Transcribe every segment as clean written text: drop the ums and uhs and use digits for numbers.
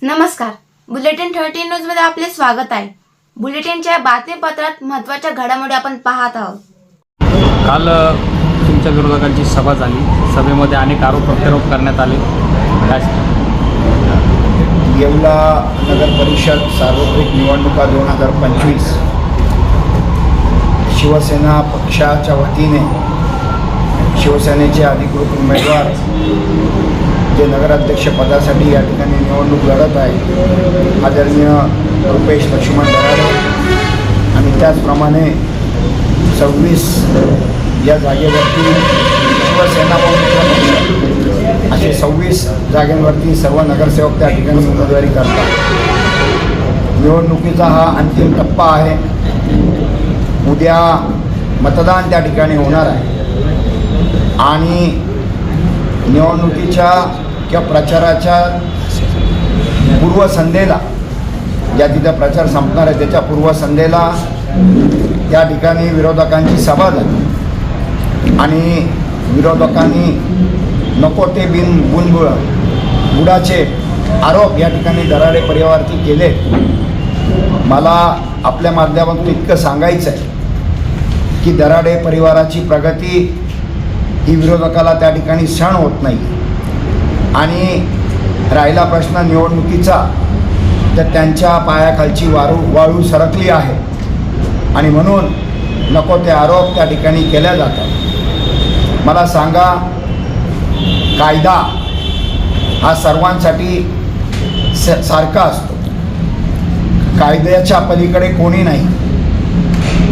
नमस्कार. बुलेटिन 13 न्यूजमध्ये आपले स्वागत आहे. बुलेटिनच्या बातमीपत्रात महत्त्वाच्या घडामोडी आपण पाहत आहोत. काल तुमच्या विरोधकांची सभा झाली. सभेमध्ये अनेक आरोप प्रत्यारोप करण्यात आले. येवला नगर परिषद सार्वत्रिक निवडणुका 2025 शिवसेना पक्षाच्या वतीने शिवसेनेचे अधिकृत उमेदवार जे नगराध्यक्षपदासाठी या ठिकाणी निवडणूक लढत आहे, आदरणीय रुपेश लक्ष्मण दराडे, आणि त्याचप्रमाणे 26 या जागेवरती शिवसेना व मित्रपक्ष असे 26 जागांवरती सर्व नगरसेवक त्या ठिकाणी उमेदवारी करतात. निवडणुकीचा हा अंतिम टप्पा आहे. उद्या मतदान त्या ठिकाणी होणार आहे आणि निवडणुकीच्या किंवा प्रचाराच्या पूर्वसंध्येला, ज्या तिथं प्रचार संपणार आहे त्याच्या पूर्वसंध्येला त्या ठिकाणी विरोधकांची सभा झाली आणि विरोधकांनी नको ते बुडाचे आरोप या ठिकाणी दराडे परिवारावरती केले. मला आपल्या माध्यमातून इतकं सांगायचं आहे की दराडे परिवाराची प्रगती ही विरोधकाला त्या ठिकाणी सहन होत नाही आणि राहिला प्रश्न निवडणुकीचा, तर त्यांच्या पायाखालची वाळू सरकली आहे आणि म्हणून नको ते आरोप त्या ठिकाणी केल्या जातात. मला सांगा, कायदा हा सर्वांसाठी सारखा असतो. कायद्याच्या पलीकडे कोणी नाही.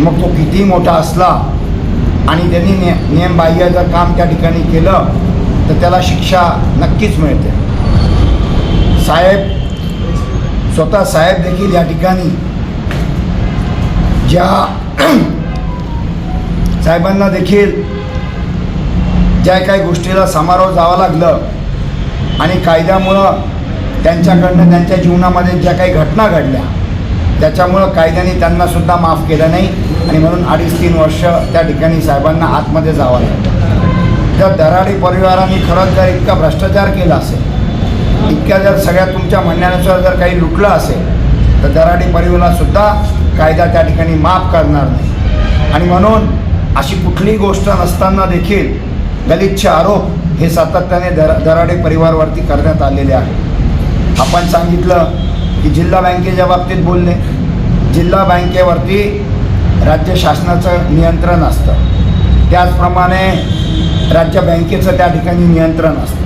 मग तो किती मोठा असला आणि त्यांनी नियमबाह्य जर काम त्या ठिकाणी केलं तर त्याला शिक्षा नक्कीच मिळते. स्वतः साहेब देखील या ठिकाणी ज्या साहेबांना देखील ज्या काही गोष्टीला सामोरं जावं लागलं आणि कायद्यामुळं त्यांच्याकडनं त्यांच्या जीवनामध्ये ज्या काही घटना घडल्या त्याच्यामुळं कायद्याने त्यांनासुद्धा माफ केलं नाही आणि म्हणून 2.5-3 वर्ष त्या ठिकाणी साहेबांना आतमध्ये जावं लागलं. जर दराडे परिवाराने खरंच जर इतका भ्रष्टाचार केला असेल, इतक्या जर सगळ्या तुमच्या म्हणण्यानुसार जर काही लुटलं असेल तर दराडे परिवारासुद्धा कायदा त्या ठिकाणी माफ करणार नाही आणि म्हणून अशी कुठलीही गोष्ट नसताना देखील गलिच्छ आरोप हे सातत्याने दराडे परिवारावरती करण्यात आलेले आहेत. आपण सांगितलं की जिल्हा बँकेच्या बाबतीत बोलले. जिल्हा बँकेवरती राज्य शासनाचं नियंत्रण असतं, त्याचप्रमाणे राज्य बँकेचं त्या ठिकाणी नियंत्रण असतं.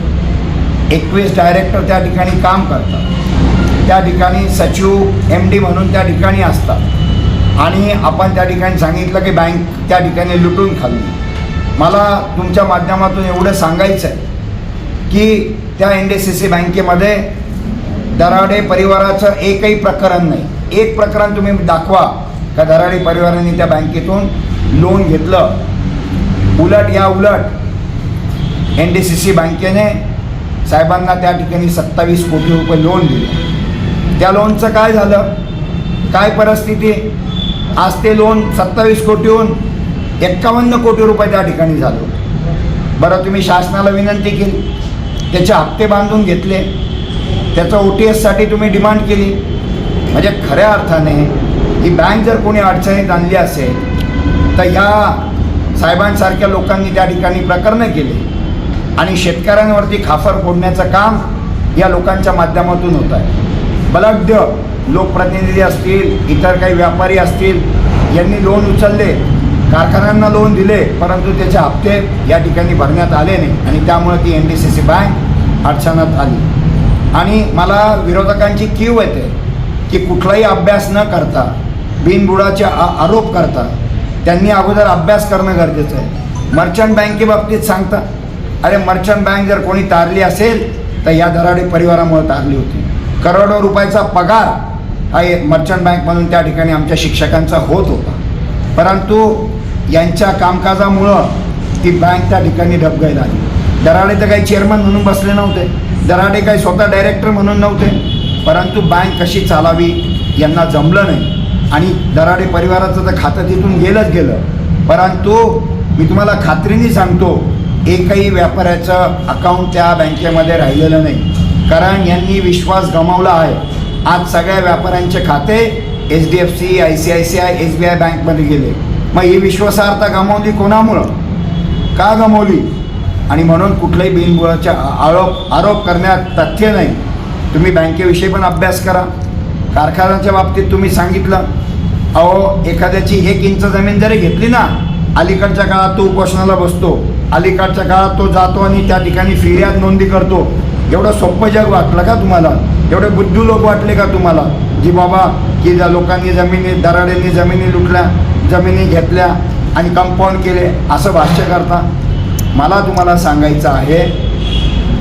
21 डायरेक्टर त्या ठिकाणी काम करतात. त्या ठिकाणी सचिव MD म्हणून त्या ठिकाणी असतात आणि आपण त्या ठिकाणी सांगितलं की बँक त्या ठिकाणी लुटून खाल्ली. मला तुमच्या माध्यमातून एवढं सांगायचं आहे की त्या NDCC बँकेमध्ये दराडे परिवाराचं एकही प्रकरण नाही. एक प्रकरण तुम्ही दाखवा का दराडे परिवाराने त्या बँकेतून लोन घेतलं. उलट NDCC बँकेने साहेबांना त्या ठिकाणी 27 कोटी रुपये लोन दिले. त्या लोनचं काय झालं, काय परिस्थिती? आज ते लोन 27 कोटीहून 51 कोटी रुपये त्या ठिकाणी झालं. बरं, तुम्ही शासनाला विनंती केली, त्याचे हप्ते बांधून घेतले, त्याचं OTSसाठी तुम्ही डिमांड केली. म्हणजे खऱ्या अर्थाने ही बँक जर कोणी अडचणीत आणली असेल तर ह्या साहेबांसारख्या लोकांनी त्या ठिकाणी प्रकरणं केली आणि शेतकऱ्यांवरती खाफर फोडण्याचं काम या लोकांच्या माध्यमातून होत आहे. बलाढ्य लोकप्रतिनिधी असतील, इतर काही व्यापारी असतील, यांनी लोन उचलले, कारखान्यांना लोन दिले, परंतु त्याचे हप्ते या ठिकाणी भरण्यात आले नाही आणि त्यामुळे ती NDCC बँक अडचणीत आली. आणि मला विरोधकांची कीव येते की कुठलाही अभ्यास न करता बिनबुडाचे आरोप करता त्यांनी अगोदर अभ्यास करणं गरजेचं आहे. मर्चंट बँकेबाबतीत सांगता, अरे मर्चंट बँक जर कोणी तारली असेल तर या दराडे परिवारामुळे तारली होती. करोडो रुपयाचा पगार हा मर्चंट बँकमधून त्या ठिकाणी आमच्या शिक्षकांचा होत होता, परंतु यांच्या कामकाजामुळं ती बँक त्या ठिकाणी डबघाईला आली. दराडे तर काही चेअरमन म्हणून बसले नव्हते, दराडे काही स्वतः डायरेक्टर म्हणून नव्हते, परंतु बँक कशी चालावी यांना जमलं नाही आणि दराडे परिवाराचं तर खातं तिथून गेलं. परंतु मी तुम्हाला खात्रीने सांगतो, एकही व्यापाऱ्याचं अकाउंट त्या बँकेमध्ये राहिलेलं नाही. कारण यांनी विश्वास गमावला आहे. आज सगळ्या व्यापाऱ्यांचे खाते HDFC, ICICI, SBI बँकमध्ये गेले. मग ही विश्वासार्हता गमावली कोणामुळं? का गमावली? आणि म्हणून कुठल्याही बिनबुडाचे आरोप करण्यात तथ्य नाही. तुम्ही बँकेविषयी पण अभ्यास करा. कारखान्याच्या बाबतीत तुम्ही सांगितलं, अहो एखाद्याची 1 इंच जमीन जरी घेतली ना, अलीकडच्या काळात तो उपोषणाला बसतो, अलीकडच्या काळात तो जातो आणि त्या ठिकाणी फिर्याद नोंदी करतो. एवढं सोपं जग वाटलं का तुम्हाला? एवढे बुद्धू लोक वाटले का तुम्हाला? जी बाबा की ज्या लोकांनी जमिनी, दराड्यांनी जमिनी लुटल्या, जमिनी घेतल्या आणि कंपाऊंड केले, असं भाष्य करता. मला तुम्हाला सांगायचं आहे,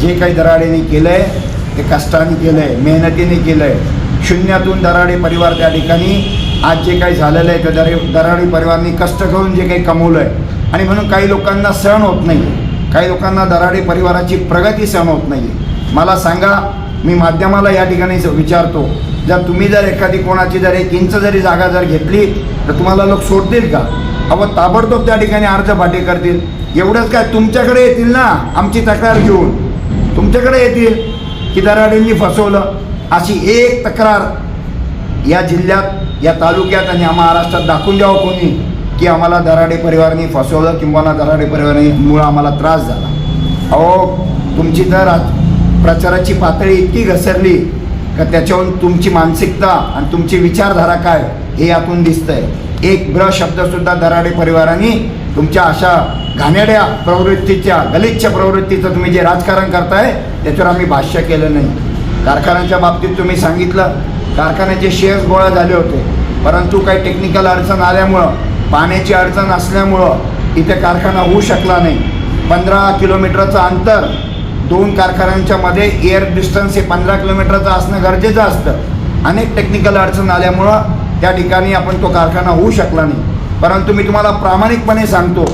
जे काही दराडेने केलं आहे ते कष्टाने केलं आहे, मेहनतीने केलं आहे. शून्यातून दराडे परिवार त्या ठिकाणी आज जे काही झालेलं आहे ते दराडे परिवारांनी कष्ट करून जे काही कमवलं आहे. आणि म्हणून काही लोकांना सहन होत नाही आहे, काही लोकांना दराडे परिवाराची प्रगती सहन होत नाही आहे. मला सांगा, मी माध्यमाला या ठिकाणी विचारतो, तुम्ही जर एखादी कोणाची जर 1 इंच जरी जागा जर घेतली तर तुम्हाला लोक सोडतील का? अहो ताबडतोब त्या ठिकाणी अर्ज पाठी करतील. एवढंच काय, तुमच्याकडे येतील ना आमची तक्रार घेऊन, तुमच्याकडे येतील की दराडेंनी फसवलं. अशी एक तक्रार या जिल्ह्यात, या तालुक्यात आणि या महाराष्ट्रात दाखवून द्यावं कोणी की आम्हाला दराडे परिवाराने फसवलं किंवा दराडे परिवारामुळं आम्हाला त्रास झाला. अहो तुमची तर प्रचाराची पातळी इतकी घसरली का त्याच्यावरून तुमची मानसिकता आणि तुमची विचारधारा काय हे यातून दिसतंय. एक ब्र शब्दसुद्धा दराडे परिवारांनी तुमच्या अशा घाणेरड्या प्रवृत्तीच्या, गलिच्छ प्रवृत्तीचं तुम्ही जे राजकारण करताय त्याच्यावर आम्ही भाष्य केलं नाही. कारखान्याच्या बाबतीत तुम्ही सांगितलं, कारखान्याचे शेअर्स गोळा झाले होते, परंतु काही टेक्निकल अडचण आल्यामुळं, पाण्याची अडचण असल्यामुळं इथे कारखाना होऊ शकला नाही. 15 किलोमीटरचं अंतर, 2 कारखान्यांच्या मध्ये एअर डिस्टन्स हे 15 किलोमीटरचं असणं गरजेचं असतं. अनेक टेक्निकल अडचण आल्यामुळं त्या ठिकाणी आपण तो कारखाना होऊ शकला नाही. परंतु मी तुम्हाला प्रामाणिकपणे सांगतो,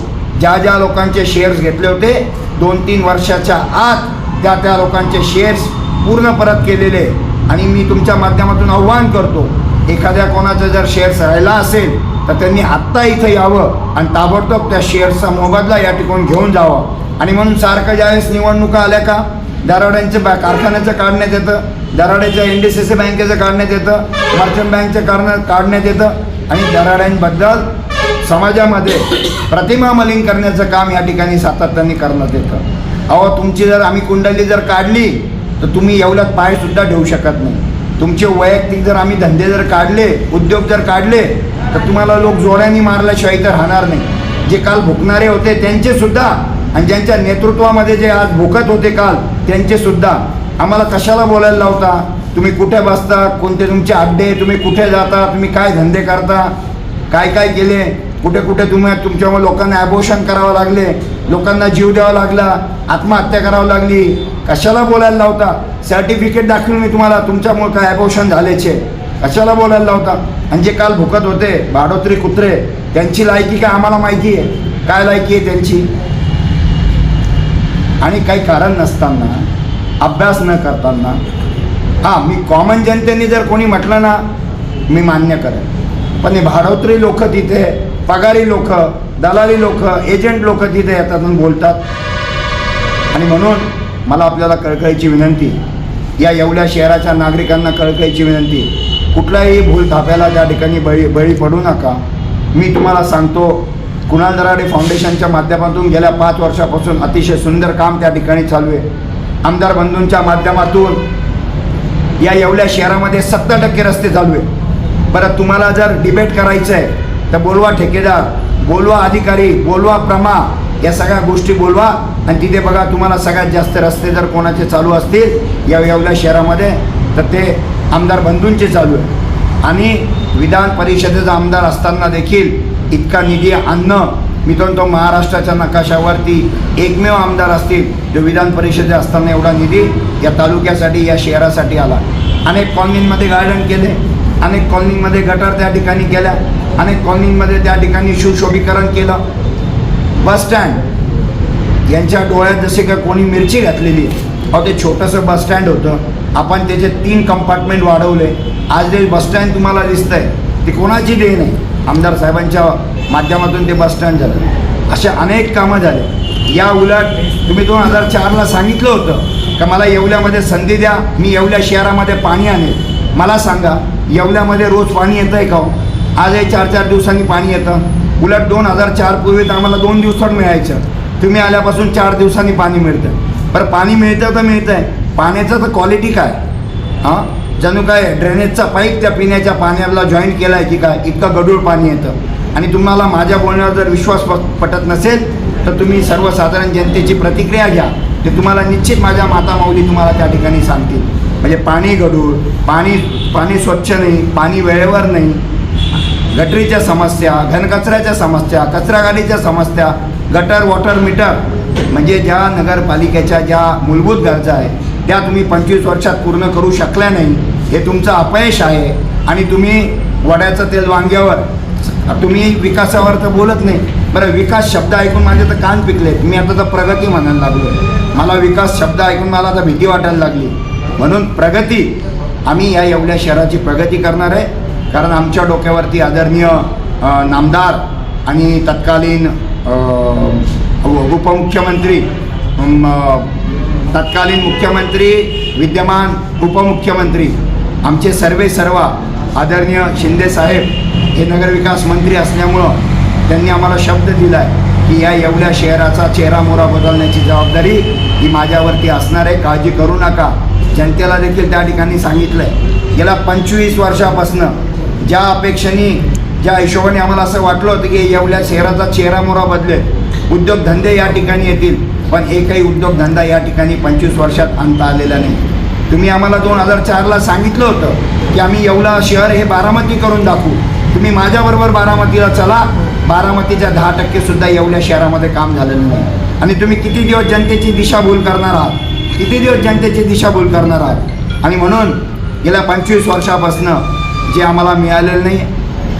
ज्या ज्या लोकांचे शेअर्स घेतले होते 2-3 वर्षाच्या आत त्या लोकांचे शेअर्स पूर्ण परत केलेले. आणि मी तुमच्या माध्यमातून आव्हान करतो, एखाद्या कोणाचा जर शेअर्स राहिला असेल तर त्यांनी आत्ता इथं यावं आणि ताबडतोब त्या शेअर्सचा मोबदला या ठिकाणी घेऊन जावा. आणि म्हणून सारखं ज्यावेळेस निवडणुका आल्या का दराड्यांचं कारखान्याचं काढण्यात येतं, दराड्याच्या NDCC बँकेचं काढण्यात येतं, मर्चंट बँकचं काढण्यात येतं आणि दराड्यांबद्दल समाजामध्ये प्रतिमा मलिन करण्याचं काम या ठिकाणी सातत्याने करण्यात येतं. अहो तुमची जर आम्ही कुंडली जर काढली तर तुम्ही एवढ्यात पायसुद्धा ठेवू शकत नाही. तुमचे वैयक्तिक जर आम्ही धंदे जर काढले, उद्योग जर काढले तर तुम्हाला लोक जोड्याने मारल्याशिवाय तर राहणार नाही. जे काल भुकणारे होते त्यांचेसुद्धा आणि ज्यांच्या नेतृत्वामध्ये जे आज भुकत होते काल त्यांचेसुद्धा आम्हाला कशाला बोलायला लावता? तुम्ही कुठे बसता, कोणते तुमचे अड्डे, तुम्ही कुठे जाता, तुम्ही काय धंदे करता, काय काय केले, कुठे कुठे तुमच्यामुळे लोकांना ॲबॉर्शन करावं लागले, लोकांना जीव द्यावा लागला, आत्महत्या करावं लागली. कशाला बोलायला लावता? सर्टिफिकेट दाखवून मी तुम्हाला तुमच्यामुळे काय ॲबॉर्शन झाल्याचे कशाला बोलायला लावता? आणि जे काल भुकत होते भाडोत्री कुत्रे, त्यांची लायकी काय आम्हाला माहिती आहे, काय लायकी आहे त्यांची. आणि काही कारण नसताना, अभ्यास न करताना, हां मी कॉमन जनतेने जर कोणी म्हटलं ना मी मान्य करेन, पण हे भाडोत्री लोक तिथे, पगारी लोक, दलाली लोक, एजंट लोक तिथे येतात आणि बोलतात. आणि म्हणून मला आपल्याला कळकळीची विनंती, या एवढ्या शहराच्या नागरिकांना कळकळीची विनंती, कुठल्याही भूलथाप्याला त्या ठिकाणी बळी पडू नका. मी तुम्हाला सांगतो, कुणाल दराडे फाउंडेशनच्या माध्यमातून गेल्या 5 वर्षापासून अतिशय सुंदर काम त्या ठिकाणी चालू आहे. आमदार बंधूंच्या माध्यमातून या एवढ्या शहरामध्ये 70% रस्ते चालू आहे. बरं तुम्हाला जर डिबेट करायचं आहे तर बोलवा ठेकेदार, बोलवा अधिकारी, बोलवा प्रमा, या सगळ्या गोष्टी बोलवा आणि तिथे बघा तुम्हाला सगळ्यात जास्त रस्ते जर कोणाचे चालू असतील या एवढ्या शहरामध्ये तर ते आमदार बंधूंचे चालू आहे. आणि विधान परिषदेचा आमदार असताना देखील इतका निधी आणणं, मी तो महाराष्ट्राच्या नकाशावरती एकमेव आमदार असतील जो विधान परिषदेत असताना एवढा निधी या तालुक्यासाठी, या शहरासाठी आला. अनेक कॉलनींमध्ये गार्डन केले, अनेक कॉलनींमध्ये गटार त्या ठिकाणी केल्या, अनेक कॉलनींमध्ये त्या ठिकाणी सुशोभीकरण केलं. बसस्टँड यांच्या डोळ्यात जसे का कोणी मिरची घातलेली. अहो ते छोटंसं बसस्टँड होतं, आपण त्याचे 3 कंपार्टमेंट वाढवले. आज जे बसस्टँड तुम्हाला दिसतंय ते कोणाची देण आहे? आमदार साहेबांच्या माध्यमातून ते बसस्टँड झालं. अशा अनेक कामं झाले. या उलट तुम्ही 2004ला सांगितलं होतं का मला येवल्यामध्ये संधी द्या, मी येवल्या शहरामध्ये पाणी आणेल. मला सांगा, येवल्यामध्ये रोज पाणी येतं आहे का हो? आजही 4-4 दिवसांनी पाणी येतं. उलट 2004 पूर्वी तर आम्हाला 2 दिवसात मिळायचं. तुम्ही आल्यापासून 4 दिवसांनी पाणी मिळतं. बरं, पाणी मिळतं तर मिळतं आहे, पाण्याचं तर क्वालिटी काय? हां, जणू काय ड्रेनेजचा पाईप त्या पिण्याच्या पाण्याला जॉईंट केला आहे की काय, इतकं गढूळ पाणी येतं. आणि तुम्हाला माझ्या बोलण्यावर जर विश्वास पटत नसेल तर तुम्ही सर्वसाधारण जनतेची प्रतिक्रिया घ्या. ते तुम्हाला निश्चित माझ्या माता माऊली तुम्हाला त्या ठिकाणी सांगतील. म्हणजे पाणी गढूळ, पाणी स्वच्छ नाही, पाणी वेळेवर नाही, गटरीच्या समस्या, घनकचऱ्याच्या समस्या, कचरा गाडीच्या समस्या, गटर वॉटर मीटर, म्हणजे ज्या नगरपालिकेच्या ज्या मूलभूत गरजा आहेत त्या तुम्ही 25 वर्षात पूर्ण करू शकल्या नाही. हे तुमचं अपयश आहे. आणि तुम्ही वड्याचं तेल वांग्यावर, तुम्ही विकासावर तर बोलत नाही. बरं, विकास शब्द ऐकून माझे तर कान पिकलेत. मी आता तर प्रगती म्हणायला लागलो. मला विकास शब्द ऐकून मला आता भीती वाटायला लागली. म्हणून प्रगती, आम्ही या येवल्या शहराची प्रगती करणार आहे. कारण आमच्या डोक्यावरती आदरणीय नामदार आणि तत्कालीन उपमुख्यमंत्री, तत्कालीन मुख्यमंत्री, विद्यमान उपमुख्यमंत्री, आमचे सर्व आदरणीय शिंदेसाहेब हे नगरविकास मंत्री असल्यामुळं त्यांनी आम्हाला शब्द दिला आहे की या येवल्या शहराचा चेहरामोहरा बदलण्याची जबाबदारी ही माझ्यावरती असणार आहे. काळजी करू नका. जनतेला देखील त्या ठिकाणी सांगितलं आहे. गेल्या 25 वर्षापासनं ज्या अपेक्षेने, ज्या हिशोबाने आम्हाला असं वाटलं होतं की येवल्या शहराचा चेहरामोहरा बदलेल, उद्योगधंदे या ठिकाणी येतील, पण एकही उद्योगधंदा या ठिकाणी 25 वर्षात आणता आलेला नाही. तुम्ही आम्हाला 2004ला सांगितलं होतं की आम्ही येवला शहर हे बारामती करून दाखवू. तुम्ही माझ्याबरोबर बारामतीला चला. बारामतीच्या 10% सुद्धा येवल्या शहरामध्ये काम झालेलं नाही. आणि तुम्ही किती दिवस जनतेची दिशाभूल करणार आहात? किती दिवस जनतेची दिशाभूल करणार आहात? आणि म्हणून गेल्या 25 वर्षापासनं जे आम्हाला मिळालेलं नाही.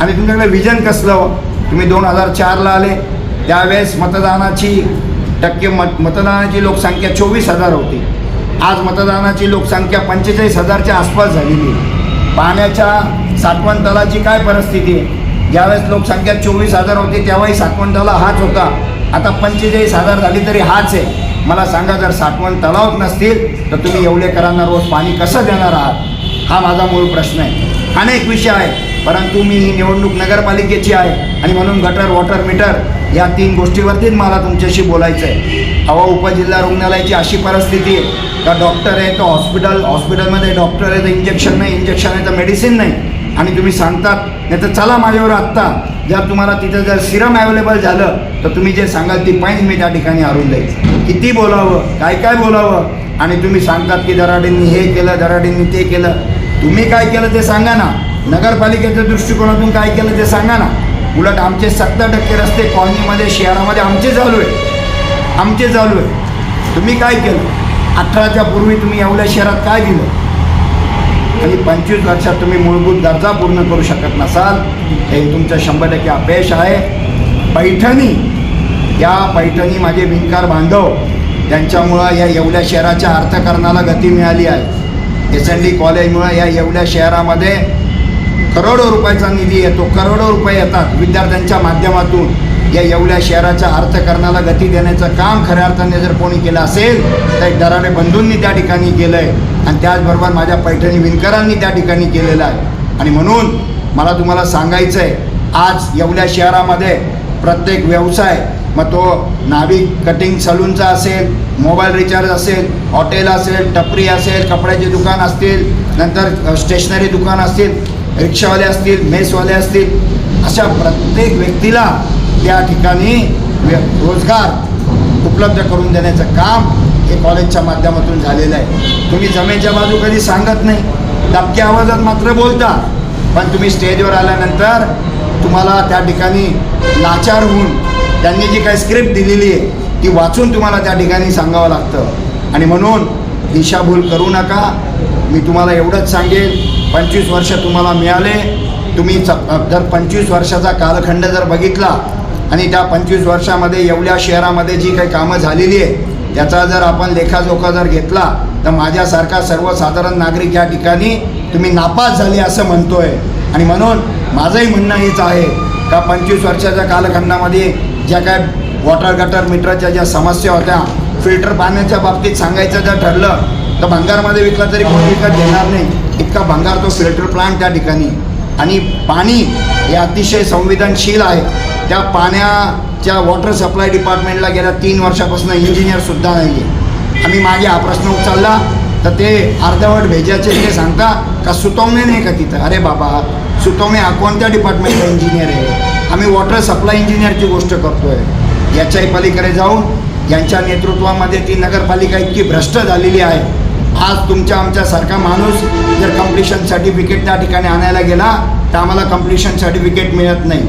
आणि तुमच्याकडे विजन कसलं हो? तुम्ही 2004ला आले त्यावेळेस मतदानाची लोकसंख्या 24,000 होती. आज मतदानाची लोकसंख्या 45,000च्या आसपास झालेली आहे. पाण्याच्या साठवण तलाची काय परिस्थिती आहे? ज्यावेळेस लोकसंख्या 24,000 होती त्यावेळी साठवण तला हाच होता. आता 45,000 झाली तरी हाच आहे. मला सांगा, जर साठवण तलावच नसतील तर तुम्ही येवलेकरांना रोज पाणी कसं देणार आहात? हा माझा मूळ प्रश्न आहे. अनेक विषय आहेत, परंतु मी ही निवडणूक नगरपालिकेची आहे आणि म्हणून गटर वॉटर मीटर या 3 गोष्टीवरतीच मला तुमच्याशी बोलायचं आहे. अहो, उपजिल्हा रुग्णालयाची अशी परिस्थिती आहे का डॉक्टर आहे तर हॉस्पिटलमध्ये डॉक्टर आहे तर इंजेक्शन नाही, इंजेक्शन आहे तर मेडिसिन नाही. आणि तुम्ही सांगतात नाही तर चला माझ्यावर आत्ता, जर तुम्हाला तिथं जर सिरम अवेलेबल झालं तर तुम्ही जे सांगाल ती पाईन मी त्या ठिकाणी हरून जाईल. किती बोलावं, काय बोलावं? आणि तुम्ही सांगतात की दराडेंनी हे केलं, दराडेंनी ते केलं. तुम्ही काय केलं ते सांगा ना. नगरपालिकेच्या दृष्टिकोनातून काय केलं ते सांगा ना. उलट आमचे 70% रस्ते कॉलनीमध्ये, शहरामध्ये आमचे चालू आहे. तुम्ही काय केलं? 18च्या पूर्वी तुम्ही येवल्या शहरात काय दिलं? आणि 25 वर्षात तुम्ही मूलभूत गरजा पूर्ण करू शकत नसाल, हे तुमचं 100% अपयश आहे. पैठणी माझे विणकार बांधव, त्यांच्यामुळं या येवल्या शहराच्या अर्थकारणाला गती मिळाली आहे. SND कॉलेजमुळं या येवल्या शहरामध्ये करोडो रुपयाचा निधी येतो, करोडो रुपये येतात विद्यार्थ्यांच्या माध्यमातून. या येवल्या शहराच्या अर्थकारणाला गती देण्याचं काम खऱ्या अर्थाने जर कोणी केलं असेल तर दराडे बंधूंनी त्या ठिकाणी केलं आहे. आणि त्याचबरोबर माझ्या पैठणी विणकरांनी त्या ठिकाणी केलेलं आहे. आणि म्हणून मला तुम्हाला सांगायचं आहे, आज येवल्या शहरामध्ये प्रत्येक व्यवसाय, मग तो नावी कटिंग सलूनचा असेल, मोबाईल रिचार्ज असेल, हॉटेल असेल, टपरी असेल, कपड्याचे दुकान असतील, नंतर स्टेशनरी दुकान असतील, रिक्षावाले असतील, मेसवाले असतील, अशा प्रत्येक व्यक्तीला त्या ठिकाणी रोजगार उपलब्ध करून देण्याचं काम हे कॉलेजच्या माध्यमातून झालेलं आहे. तुम्ही जमेच्या बाजू कधी सांगत नाही, दबक्या आवाजात मात्र बोलता, पण तुम्ही स्टेजवर आल्यानंतर तुम्हाला त्या ठिकाणी लाचार होऊन त्यांनी जी काही स्क्रिप्ट दिलेली आहे ती वाचून तुम्हाला त्या ठिकाणी सांगावं लागतं. आणि म्हणून दिशाभूल करू नका. मी तुम्हाला एवढंच सांगेन, 25 वर्ष तुम्हाला मिळाले. तुम्ही जर 25 वर्षाचा कालखंड जर बघितला आणि त्या 25 वर्षामध्ये येवल्या शहरामध्ये जी काही कामं झालेली आहे त्याचा जर आपण लेखाजोखा जर घेतला तर माझ्यासारखा सर्वसाधारण नागरिक या ठिकाणी तुम्ही नापास झाले असं म्हणतोय. आणि म्हणून माझंही म्हणणं हेच आहे का 25 वर्षाच्या कालखंडामध्ये ज्या काय वॉटर गटर मीटरच्या ज्या समस्या होत्या, फिल्टर पाण्याच्या बाबतीत सांगायचं जर ठरलं तर भंगारमध्ये विकला तरी कोणी विकत घेणार नाही, इतका भंगार तो फिल्टर प्लांट त्या ठिकाणी. आणि पाणी हे अतिशय संवेदनशील आहे. त्या पाण्याच्या वॉटर सप्लाय डिपार्टमेंटला गेल्या 3 वर्षापासून इंजिनियरसुद्धा नाही आहे. आम्ही मागे हा प्रश्न उचलला तर ते अर्धवट भेजाचे ते सांगता का सुतवणे नाही का तिथं. अरे बाबा, सुतवणे हा कोणत्या डिपार्टमेंटचा इंजिनियर आहे? आम्ही वॉटर सप्लाय इंजिनियरची गोष्ट करतो आहे. याच्याही पलीकडे जाऊन यांच्या नेतृत्वामध्ये ती नगरपालिका इतकी भ्रष्ट झालेली आहे. आज तुमच्या आमच्यासारखा माणूस जर कम्प्लिशन सर्टिफिकेट त्या ठिकाणी आणायला गेला तर आम्हाला कम्प्लिशन सर्टिफिकेट मिळत नाही,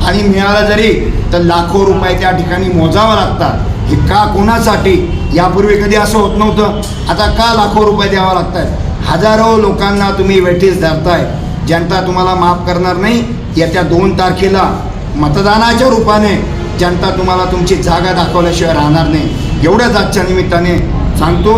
आणि मिळालं जरी तर लाखो रुपये त्या ठिकाणी मोजावं लागतात. हे का, कोणासाठी? यापूर्वी कधी असं होत नव्हतं, आता का लाखो रुपये द्यावं लागत आहेत? हजारो लोकांना तुम्ही वेठीस धरताय. जनता तुम्हाला माफ करणार नाही. येत्या 2 तारखेला मतदानाच्या रूपाने जनता तुम्हाला तुमची जागा दाखवल्याशिवाय राहणार नाही. एवढंच आजच्या निमित्ताने सांगतो.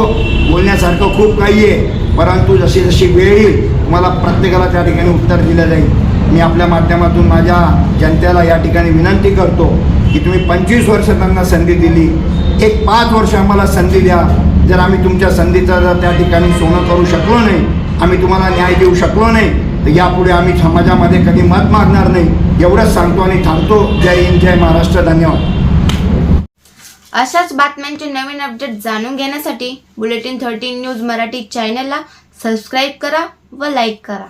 बोलण्यासारखं खूप काही आहे, परंतु जशी जशी वेळ येईल तुम्हाला प्रत्येकाला त्या ठिकाणी उत्तर दिलं जाईल. मी आपल्या माध्यमातून माझ्या जनतेला या ठिकाणी विनंती करतो की तुम्ही 25 वर्ष त्यांना संधी दिली, एक 5 वर्ष आम्हाला संधी द्या. जर आम्ही तुमच्या संधीचं जर त्या ठिकाणी सोनं करू शकलो नाही, आम्ही तुम्हाला न्याय देऊ शकलो नाही, तर यापुढे आम्ही समाजामध्ये कधी मत मागणार नाही. एवढंच सांगतो आणि थांबतो. जय हिंद, जय महाराष्ट्र. धन्यवाद. अशाच बातम्यांचे नवीन अपडेट जाणून घेण्यासाठी बुलेटिन 13 न्यूज मराठी चॅनलला सबस्क्राईब करा व लाईक करा.